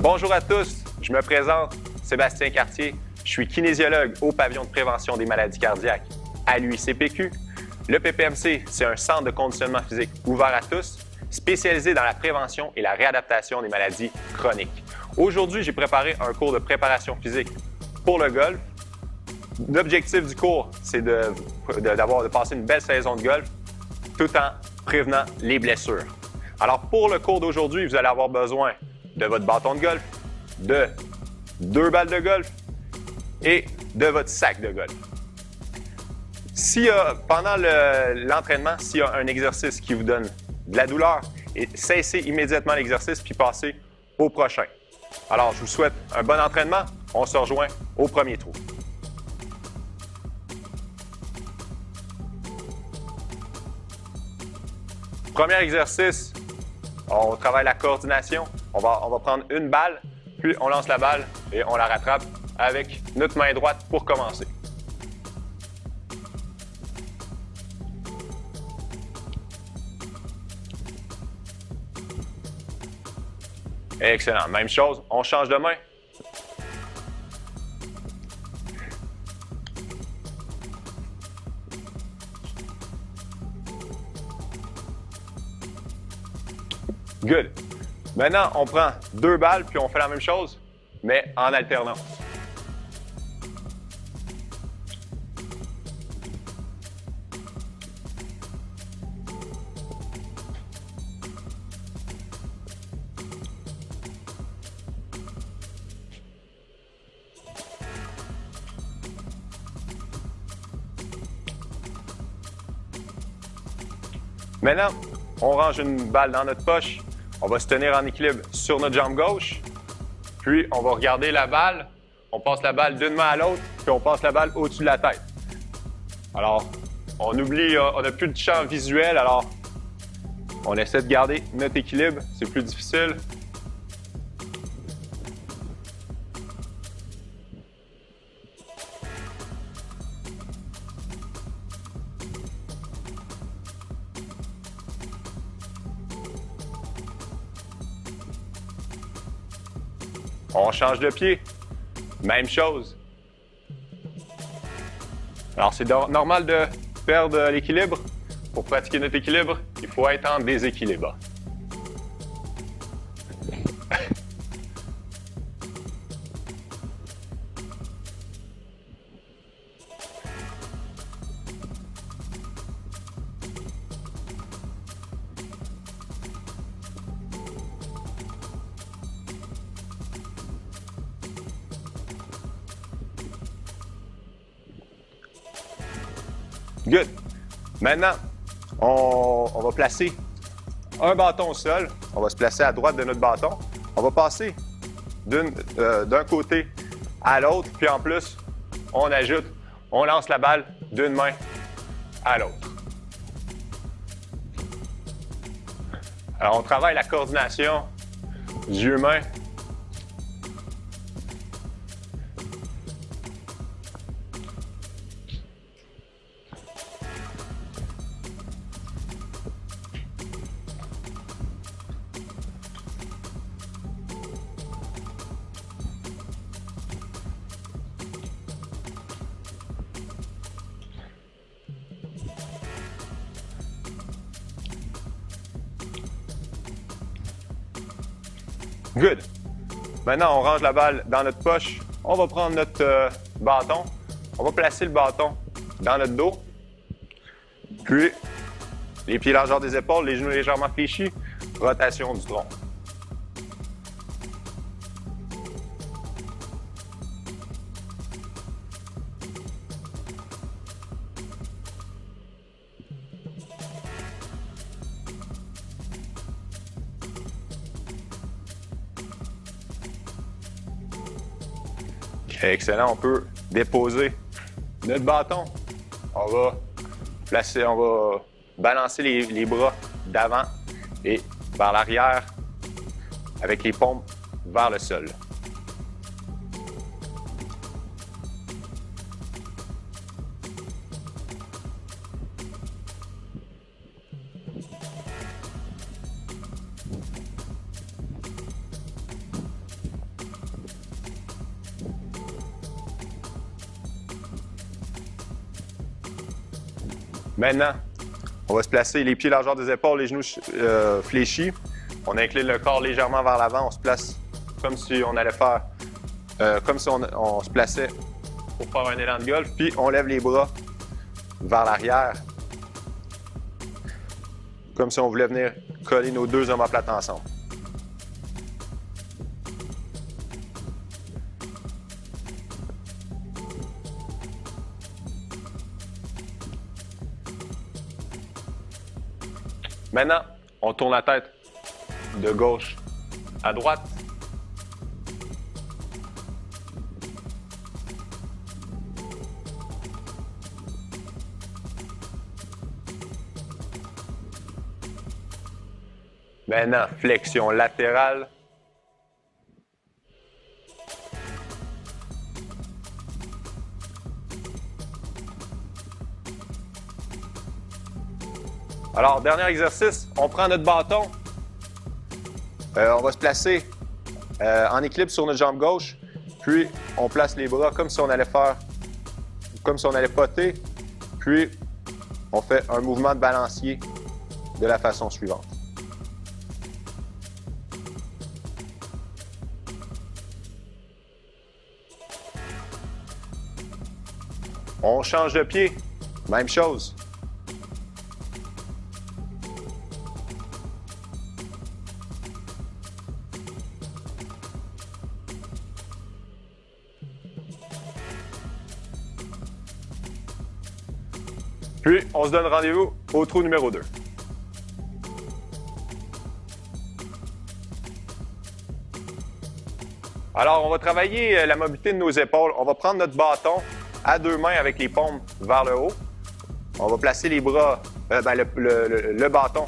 Bonjour à tous, je me présente, Sébastien Cartier. Je suis kinésiologue au pavillon de prévention des maladies cardiaques à l'UICPQ. Le PPMC, c'est un centre de conditionnement physique ouvert à tous, spécialisé dans la prévention et la réadaptation des maladies chroniques. Aujourd'hui, j'ai préparé un cours de préparation physique pour le golf. L'objectif du cours, c'est de passer une belle saison de golf tout en prévenant les blessures. Alors, pour le cours d'aujourd'hui, vous allez avoir besoin de votre bâton de golf, de 2 balles de golf et de votre sac de golf. Pendant l'entraînement, s'il y a un exercice qui vous donne de la douleur, cessez immédiatement l'exercice puis passez au prochain. Alors, je vous souhaite un bon entraînement. On se rejoint au premier trou. Premier exercice, on travaille la coordination. On va prendre une balle, puis on lance la balle et on la rattrape avec notre main droite pour commencer. Excellent. Même chose, on change de main. Good. Maintenant, on prend 2 balles puis on fait la même chose, mais en alternant. Maintenant, on range une balle dans notre poche. On va se tenir en équilibre sur notre jambe gauche. Puis, on va regarder la balle. On passe la balle d'une main à l'autre, puis on passe la balle au-dessus de la tête. Alors, on oublie, on n'a plus de champ visuel, alors on essaie de garder notre équilibre. C'est plus difficile. On change de pied. Même chose. Alors, c'est normal de perdre l'équilibre. Pour pratiquer notre équilibre, il faut être en déséquilibre. Good. Maintenant, on va placer un bâton au sol. On va se placer à droite de notre bâton. On va passer d'un côté à l'autre. Puis en plus, on lance la balle d'une main à l'autre. Alors, on travaille la coordination yeux-mains. Good. Maintenant, on range la balle dans notre poche. On va prendre notre bâton. On va placer le bâton dans notre dos. Puis, les pieds largeur des épaules, les genoux légèrement fléchis. Rotation du tronc. Excellent, on peut déposer notre bâton. On va balancer les bras d'avant et vers l'arrière avec les paumes vers le sol. Maintenant, on va se placer les pieds largeur des épaules, les genoux fléchis. On incline le corps légèrement vers l'avant. On se place comme si on allait faire, comme si on se plaçait pour faire un élan de golf. Puis on lève les bras vers l'arrière, comme si on voulait venir coller nos deux omoplates ensemble. Maintenant, on tourne la tête de gauche à droite. Maintenant, flexion latérale. Alors, dernier exercice, on prend notre bâton. On va se placer en équilibre sur notre jambe gauche. Puis, on place les bras comme si on allait potter. Puis, on fait un mouvement de balancier de la façon suivante. On change de pied, même chose. Puis, on se donne rendez-vous au trou numéro 2. Alors, on va travailler la mobilité de nos épaules. On va prendre notre bâton à deux mains avec les paumes vers le haut. On va placer les bras, le bâton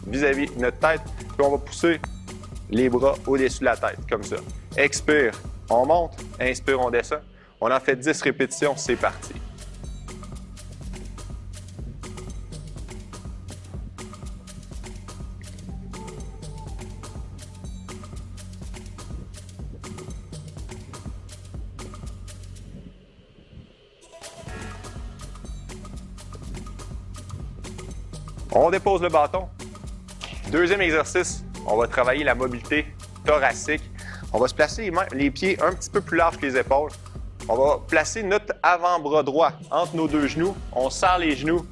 vis-à-vis de notre tête. Puis on va pousser les bras au-dessus de la tête, comme ça. Expire, on monte. Inspire, on descend. On en fait 10 répétitions, c'est parti. On dépose le bâton. Deuxième exercice, on va travailler la mobilité thoracique. On va se placer les pieds un petit peu plus larges que les épaules. On va placer notre avant-bras droit entre nos deux genoux. On serre les genoux.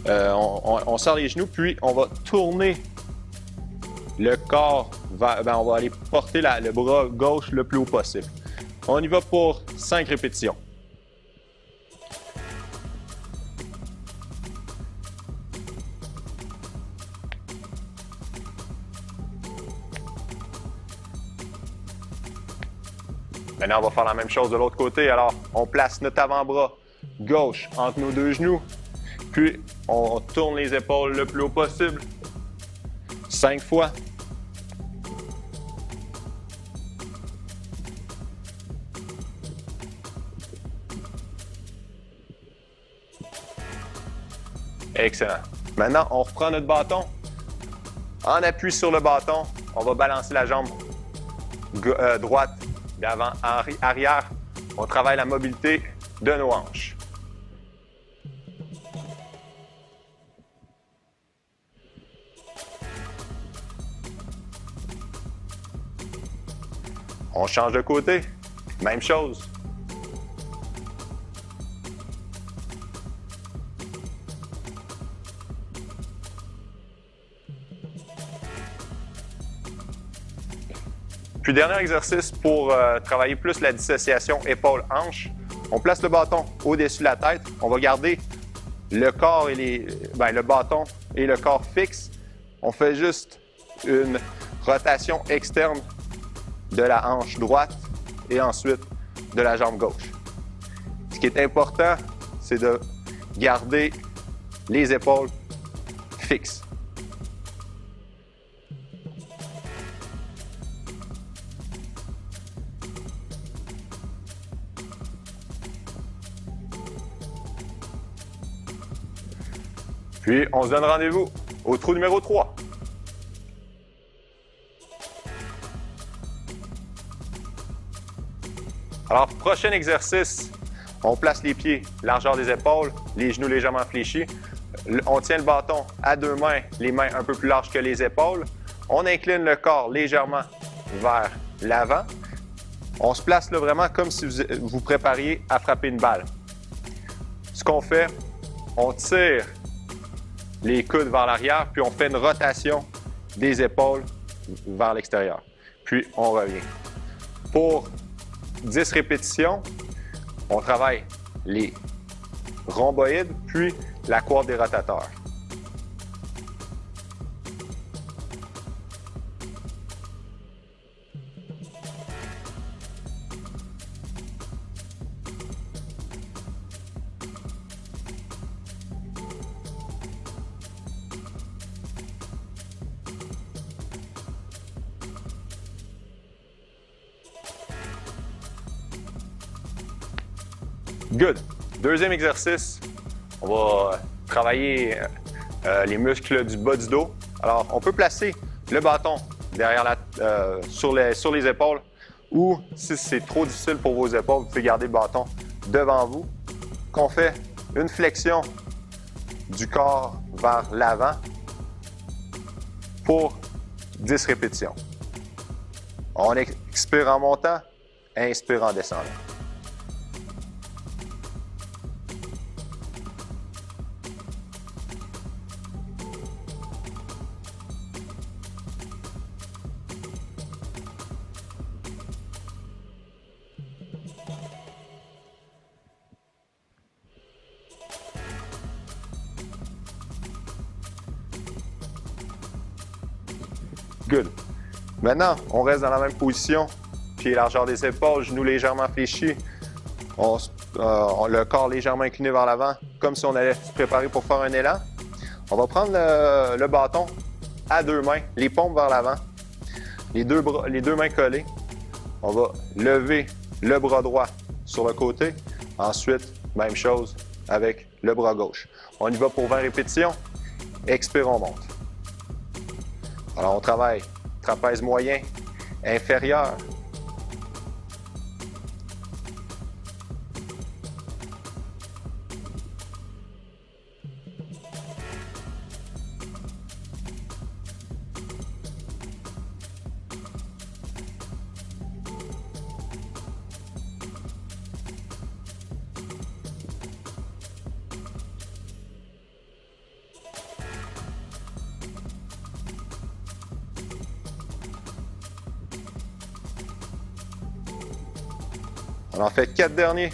On serre les genoux, puis on va tourner le corps vers, on va aller porter le bras gauche le plus haut possible. On y va pour 5 répétitions. Maintenant, on va faire la même chose de l'autre côté. Alors, on place notre avant-bras gauche entre nos deux genoux. Puis, on tourne les épaules le plus haut possible. 5 fois. Excellent. Maintenant, on reprend notre bâton. En appui sur le bâton, on va balancer la jambe droite d'avant arrière. On travaille la mobilité de nos hanches. On change de côté. Même chose. Puis dernier exercice pour travailler plus la dissociation épaule-hanche. On place le bâton au-dessus de la tête. On va garder le corps et le bâton et le corps fixe. On fait juste une rotation externe de la hanche droite et ensuite de la jambe gauche. Ce qui est important, c'est de garder les épaules fixes. Puis, on se donne rendez-vous au trou numéro 3. Alors, prochain exercice, On place les pieds, largeur des épaules, les genoux légèrement fléchis. On tient le bâton à deux mains, les mains un peu plus larges que les épaules. On incline le corps légèrement vers l'avant. On se place là vraiment comme si vous vous prépariez à frapper une balle. Ce qu'on fait, on tire les coudes vers l'arrière, puis on fait une rotation des épaules vers l'extérieur. Puis on revient. Pour 10 répétitions, on travaille les rhomboïdes, puis la quad des rotateurs. Good. Deuxième exercice, on va travailler les muscles du bas du dos. Alors, on peut placer le bâton derrière sur les épaules ou, si c'est trop difficile pour vos épaules, vous pouvez garder le bâton devant vous. On fait une flexion du corps vers l'avant pour 10 répétitions. On expire en montant, inspire en descendant. Good. Maintenant, on reste dans la même position. Pieds largeur des épaules, genoux légèrement fléchis. Le corps légèrement incliné vers l'avant, comme si on allait se préparer pour faire un élan. On va prendre le bâton à deux mains, les paumes vers l'avant, les deux mains collées. On va lever le bras droit sur le côté. Ensuite, même chose avec le bras gauche. On y va pour 20 répétitions. Expire, on monte. Alors, on travaille trapèze moyen, inférieur. On en fait 4 derniers.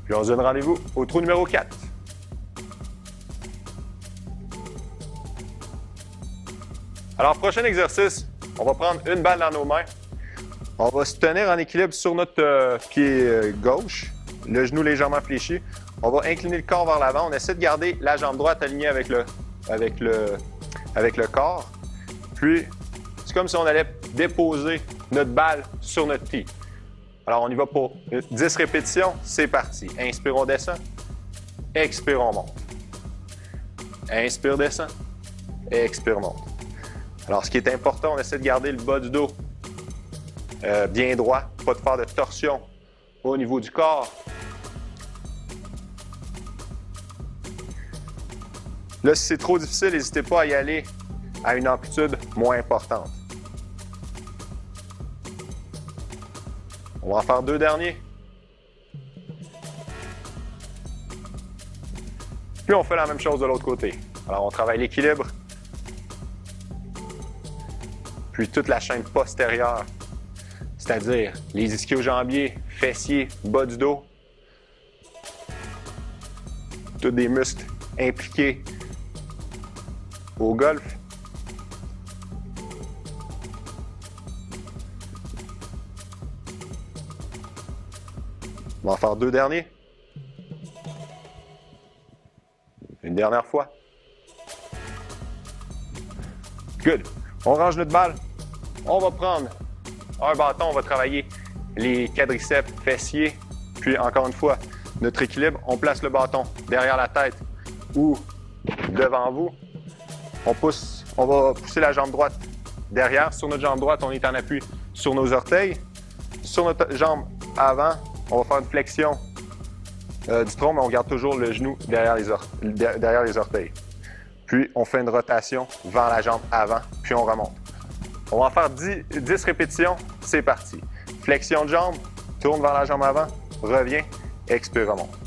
Puis on se donne rendez-vous au trou numéro 4. Alors, prochain exercice, on va prendre une balle dans nos mains. On va se tenir en équilibre sur notre pied gauche, le genou légèrement fléchi. On va incliner le corps vers l'avant. On essaie de garder la jambe droite alignée avec le corps. Puis, c'est comme si on allait déposer notre balle sur notre tee. Alors, on y va pour 10 répétitions. C'est parti. Inspire, on descend. Expire, on monte. Inspire, descend. Expire, monte. Alors, ce qui est important, on essaie de garder le bas du dos bien droit, pas de faire de torsion au niveau du corps. Là, si c'est trop difficile, n'hésitez pas à y aller à une amplitude moins importante. On va en faire 2 derniers. Puis on fait la même chose de l'autre côté. Alors, on travaille l'équilibre. Puis toute la chaîne postérieure, c'est-à-dire les ischio-jambiers, fessiers, bas du dos. Tous des muscles impliqués au golf. On va en faire 2 derniers. Une dernière fois. Good. On range notre balle. On va prendre un bâton. On va travailler les quadriceps fessiers. Puis encore une fois, notre équilibre. On place le bâton derrière la tête ou devant vous. On pousse On va pousser la jambe droite derrière. Sur notre jambe droite, on est en appui sur nos orteils. Sur notre jambe avant, on va faire une flexion du tronc, mais on garde toujours le genou derrière les orteils. Puis, on fait une rotation vers la jambe avant, puis on remonte. On va en faire 10 répétitions. C'est parti. Flexion de jambe, tourne vers la jambe avant, reviens, expire, remonte.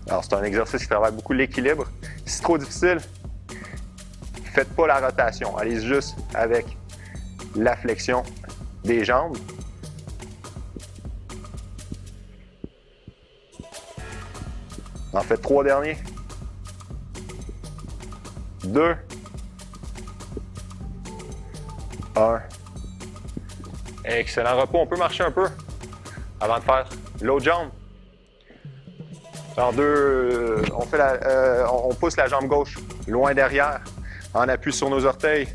Alors, c'est un exercice qui travaille beaucoup l'équilibre. Si c'est trop difficile, faites pas la rotation. Allez juste avec la flexion des jambes. En faites 3 derniers. 2. 1. Excellent repos. On peut marcher un peu avant de faire l'autre jambe. Alors on pousse la jambe gauche loin derrière, en appui sur nos orteils.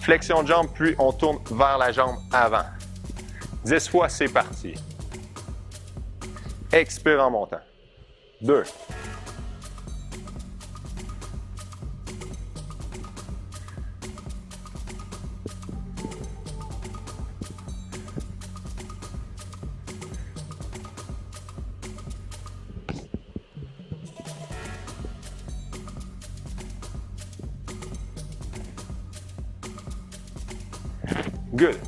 Flexion de jambe, puis on tourne vers la jambe avant. 10 fois, c'est parti. Expire en montant. 2. 'Good.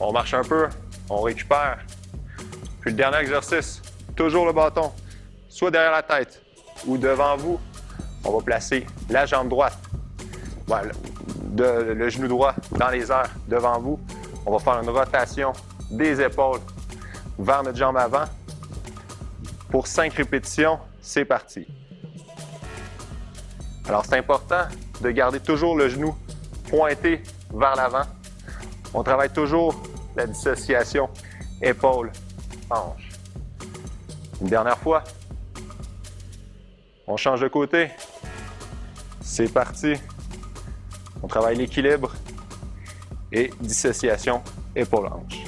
On marche un peu, on récupère. Puis le dernier exercice, toujours le bâton, soit derrière la tête ou devant vous. On va placer la jambe droite, le genou droit dans les airs devant vous. On va faire une rotation des épaules vers notre jambe avant. Pour 5 répétitions, c'est parti. Alors, c'est important de garder toujours le genou pointé vers l'avant. On travaille toujours la dissociation épaule-hanche. Une dernière fois. On change de côté. C'est parti. On travaille l'équilibre et dissociation épaule-hanche.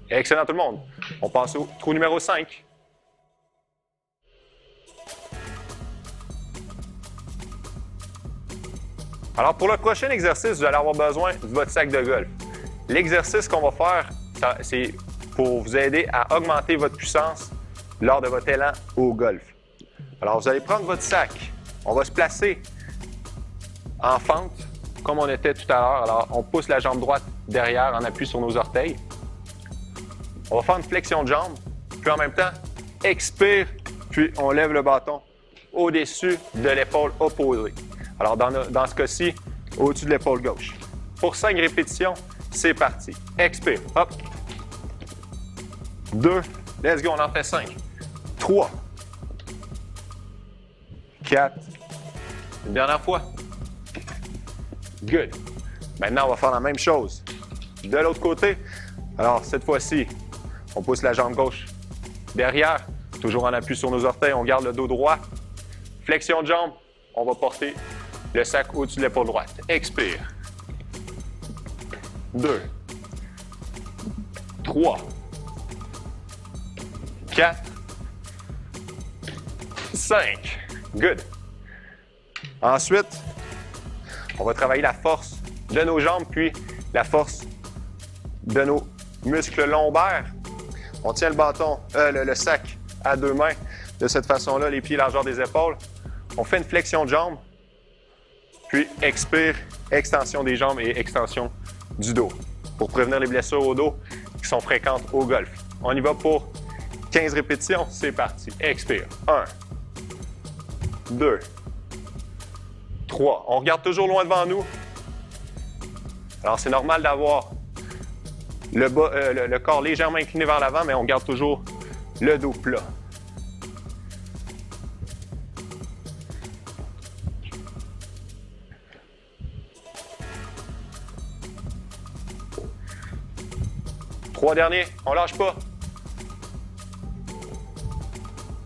Excellent tout le monde. On passe au trou numéro 5. Alors, pour le prochain exercice, vous allez avoir besoin de votre sac de golf. L'exercice qu'on va faire, c'est pour vous aider à augmenter votre puissance lors de votre élan au golf. Alors, vous allez prendre votre sac. On va se placer en fente, comme on était tout à l'heure. Alors, on pousse la jambe droite derrière en appui sur nos orteils. On va faire une flexion de jambe, puis en même temps, expire, puis on lève le bâton au-dessus de l'épaule opposée. Alors, dans ce cas-ci, au-dessus de l'épaule gauche. Pour 5 répétitions, c'est parti. Expire. Hop. 2. Let's go, on en fait 5. 3. 4. Une dernière fois. Good. Maintenant, on va faire la même chose. De l'autre côté. Alors, cette fois-ci, on pousse la jambe gauche derrière, toujours en appui sur nos orteils. On garde le dos droit. Flexion de jambe. On va porter le sac au-dessus de l'épaule droite. Expire. 2. 3. 4. 5. Good. Ensuite, on va travailler la force de nos jambes, puis la force de nos muscles lombaires. On tient le bâton, le sac à 2 mains de cette façon-là, les pieds largeur des épaules. On fait une flexion de jambes, puis expire, extension des jambes et extension du dos pour prévenir les blessures au dos qui sont fréquentes au golf. On y va pour 15 répétitions. C'est parti. Expire. 1, 2, 3. On regarde toujours loin devant nous. Alors, c'est normal d'avoir le corps légèrement incliné vers l'avant, mais on garde toujours le dos plat. Trois derniers, on lâche pas.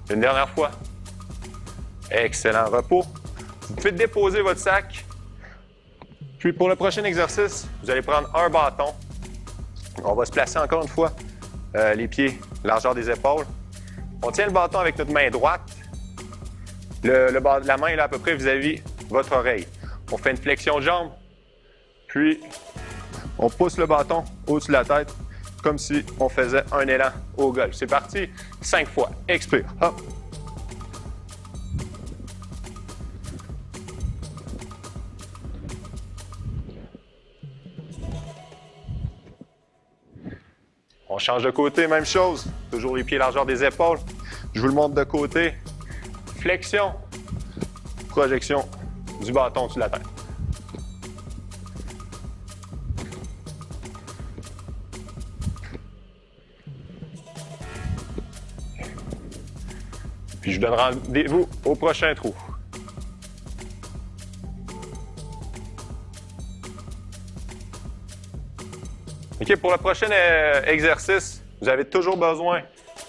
Une dernière fois. Excellent repos. Vous pouvez déposer votre sac, puis Puis pour le prochain exercice, vous allez prendre un bâton. On va se placer encore une fois, les pieds, largeur des épaules. On tient le bâton avec notre main droite. La main est là à peu près vis-à-vis votre oreille. On fait une flexion de jambe, puis on pousse le bâton au-dessus de la tête, comme si on faisait un élan au golf. C'est parti, 5 fois. Expire. Hop. On change de côté, même chose. Toujours les pieds largeur des épaules. Je vous le montre de côté. Flexion, projection du bâton au-dessus de la tête. Puis je vous donne rendez-vous au prochain trou. OK, pour le prochain exercice, vous avez toujours besoin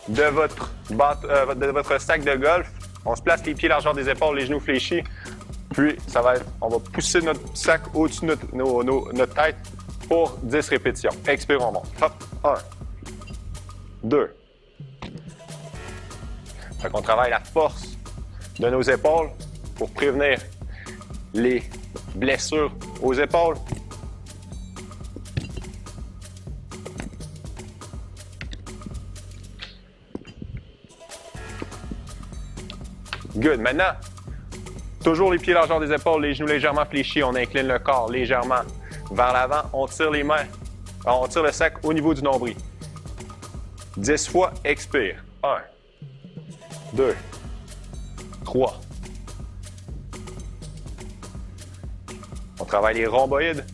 de votre sac de golf. On se place les pieds largeur des épaules, les genoux fléchis. Puis, on va pousser notre sac au-dessus de notre tête pour 10 répétitions. Expire, on monte. Hop, 1, 2. Fait qu'on travaille la force de nos épaules pour prévenir les blessures aux épaules. Good. Maintenant, toujours les pieds largeur des épaules, les genoux légèrement fléchis. On incline le corps légèrement vers l'avant. On tire les mains. On tire le sac au niveau du nombril. 10 fois, expire. 1, 2, 3. On travaille les rhomboïdes.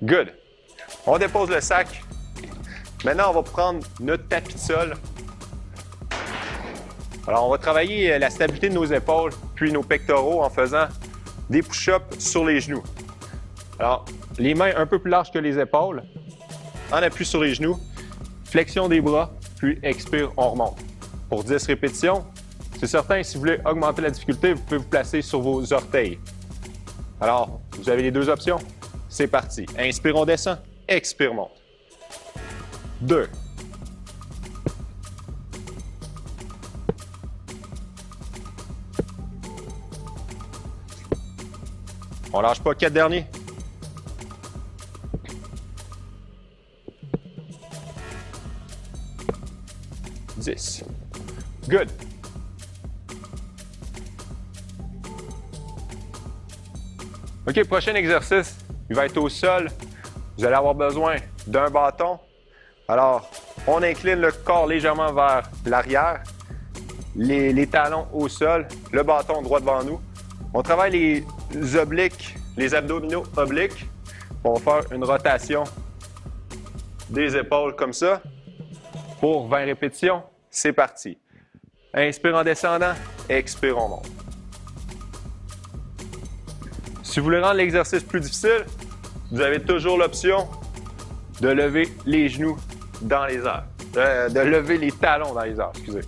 Good. On dépose le sac. Maintenant, on va prendre notre tapis de sol. Alors, on va travailler la stabilité de nos épaules puis nos pectoraux en faisant des push-ups sur les genoux. Alors, les mains un peu plus larges que les épaules. En appui sur les genoux. Flexion des bras, puis expire, on remonte. Pour 10 répétitions, c'est certain, si vous voulez augmenter la difficulté, vous pouvez vous placer sur vos orteils. Alors, vous avez les deux options. C'est parti. Inspire, on descend. Expire, monte. 2. On lâche pas, 4 derniers. 10. Good. OK, prochain exercice, il va être au sol. Vous allez avoir besoin d'un bâton. Alors, on incline le corps légèrement vers l'arrière, les talons au sol, le bâton droit devant nous. On travaille les obliques, les abdominaux obliques. On va faire une rotation des épaules comme ça pour 20 répétitions. C'est parti. Inspire en descendant, expire, on monte. Si vous voulez rendre l'exercice plus difficile, vous avez toujours l'option de lever les genoux dans les airs. De lever les talons dans les airs, excusez.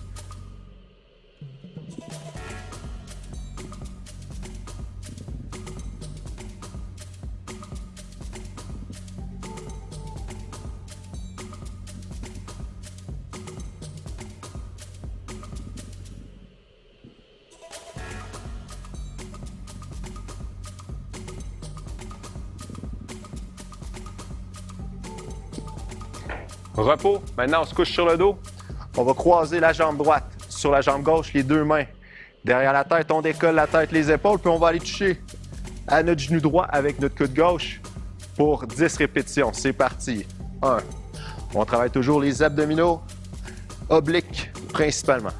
Repos. Maintenant, on se couche sur le dos. On va croiser la jambe droite sur la jambe gauche, les deux mains. Derrière la tête, on décolle la tête, les épaules, puis on va aller toucher à notre genou droit avec notre coude gauche pour 10 répétitions. C'est parti. 1. On travaille toujours les abdominaux, obliques principalement.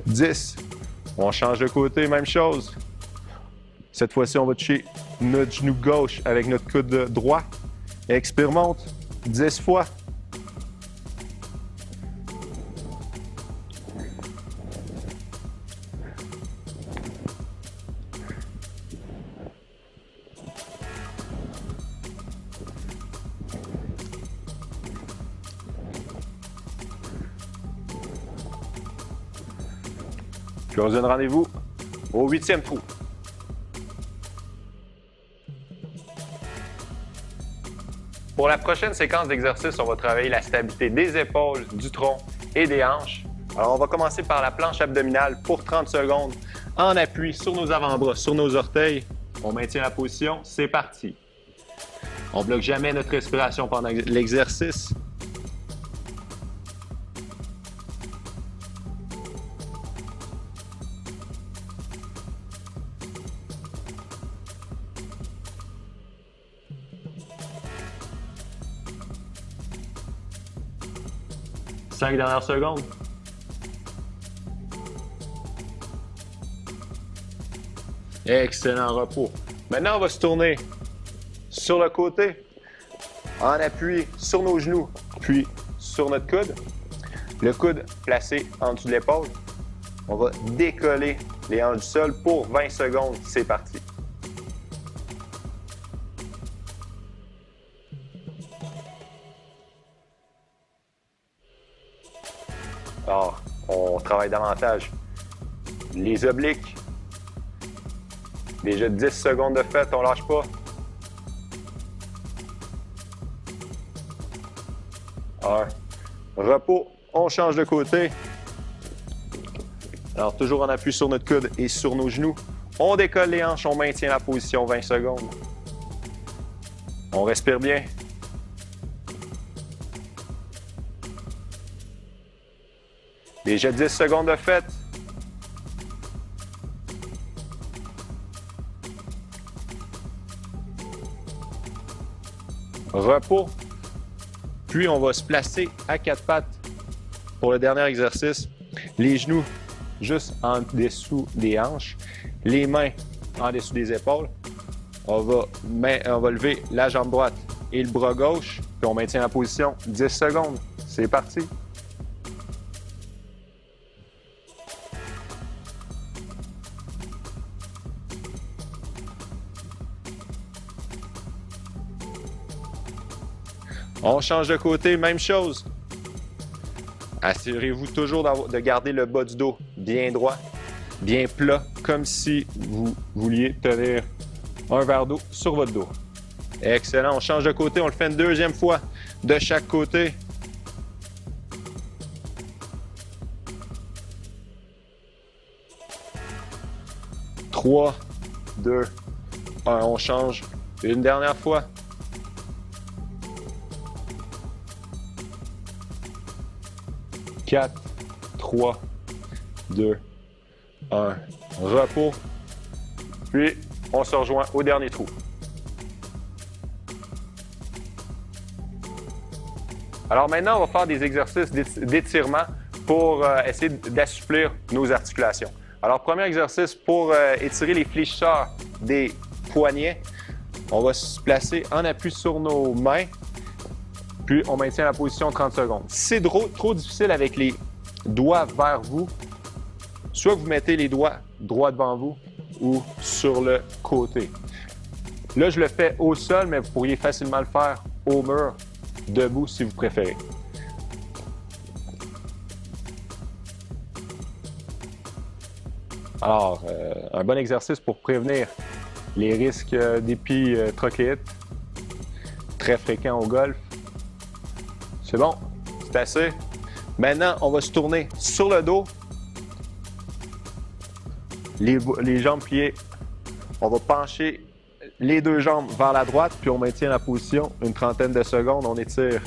10. On change de côté, même chose. Cette fois-ci, on va toucher notre genou gauche avec notre coude droit. Expire, monte. 10 fois. Puis on se donne rendez-vous au 8e trou. Pour la prochaine séquence d'exercice, on va travailler la stabilité des épaules, du tronc et des hanches. Alors, on va commencer par la planche abdominale pour 30 secondes en appui sur nos avant-bras, sur nos orteils. On maintient la position, c'est parti. On ne bloque jamais notre respiration pendant l'exercice. Cinq dernières secondes. Excellent repos. Maintenant, on va se tourner sur le côté, en appui sur nos genoux, puis sur notre coude. Le coude placé en dessous de l'épaule. On va décoller les hanches du sol pour 20 secondes. C'est parti. Alors, on travaille davantage les obliques. Déjà 10 secondes de fait, on lâche pas. 1. Repos, on change de côté. Alors, toujours en appui sur notre coude et sur nos genoux. On décolle les hanches, on maintient la position 20 secondes. On respire bien. Déjà 10 secondes de fait. Repos. Puis, on va se placer à quatre pattes pour le dernier exercice. Les genoux juste en dessous des hanches. Les mains en dessous des épaules. On va lever la jambe droite et le bras gauche. Puis, on maintient la position 10 secondes. C'est parti. On change de côté, même chose. Assurez-vous toujours de garder le bas du dos bien droit, bien plat, comme si vous vouliez tenir un verre d'eau sur votre dos. Excellent, on change de côté, on le fait une deuxième fois de chaque côté. Trois, 2, 1, on change une dernière fois. 4, 3, 2, 1. Repos. Puis, on se rejoint au dernier trou. Alors maintenant, on va faire des exercices d'étirement pour essayer d'assouplir nos articulations. Alors, premier exercice pour étirer les fléchisseurs des poignets. On va se placer en appui sur nos mains. Puis, on maintient la position 30 secondes. Si c'est trop difficile avec les doigts vers vous, soit vous mettez les doigts droit devant vous ou sur le côté. Là, je le fais au sol, mais vous pourriez facilement le faire au mur, debout si vous préférez. Alors, un bon exercice pour prévenir les risques d'épitrocléite, très fréquents au golf. C'est bon, c'est assez. Maintenant, on va se tourner sur le dos. Les jambes pliées. On va pencher les deux jambes vers la droite, puis on maintient la position une trentaine de secondes. On étire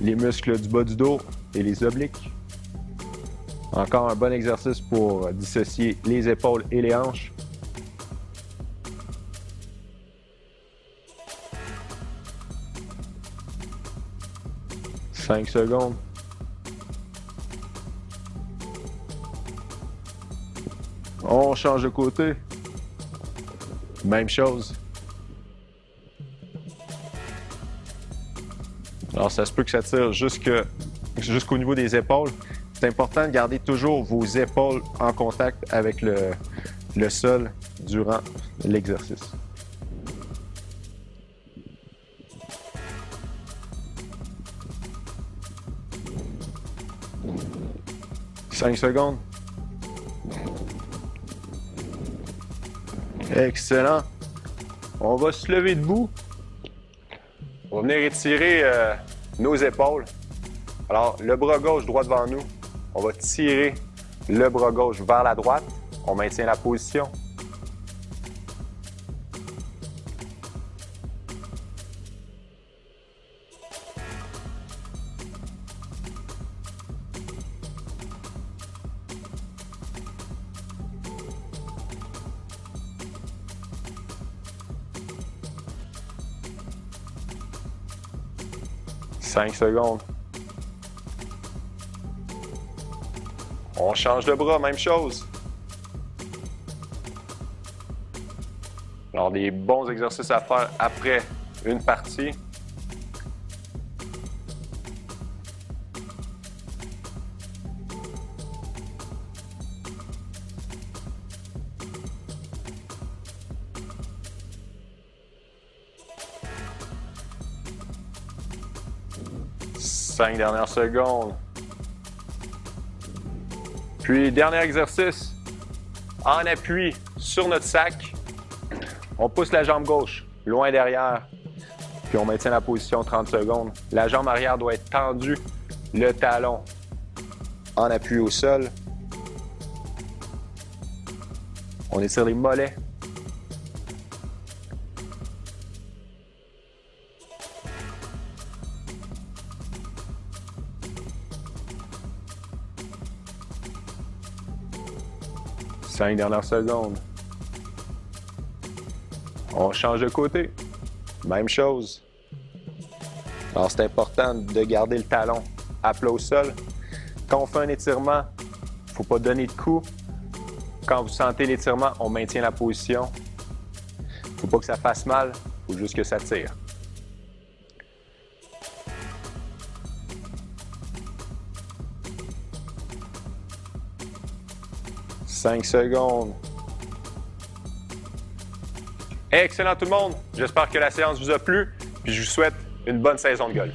les muscles du bas du dos et les obliques. Encore un bon exercice pour dissocier les épaules et les hanches. 5 secondes. On change de côté. Même chose. Alors, ça se peut que ça tire jusqu'au niveau des épaules. C'est important de garder toujours vos épaules en contact avec le sol durant l'exercice. « 5 secondes. Excellent. On va se lever debout. On va venir étirer nos épaules. Alors, le bras gauche droit devant nous. On va tirer le bras gauche vers la droite. On maintient la position. Cinq secondes. On change de bras, même chose. Alors, des bons exercices à faire après une partie. Cinq dernières secondes. Puis, dernier exercice. En appui sur notre sac, on pousse la jambe gauche loin derrière. Puis, on maintient la position 30 secondes. La jambe arrière doit être tendue. Le talon en appui au sol. On étire les mollets. Cinq dernières secondes. On change de côté. Même chose. Alors, c'est important de garder le talon à plat au sol. Quand on fait un étirement, il ne faut pas donner de coups. Quand vous sentez l'étirement, on maintient la position. Il ne faut pas que ça fasse mal, il faut juste que ça tire. Cinq secondes. Excellent tout le monde. J'espère que la séance vous a plu. Puis je vous souhaite une bonne saison de golf.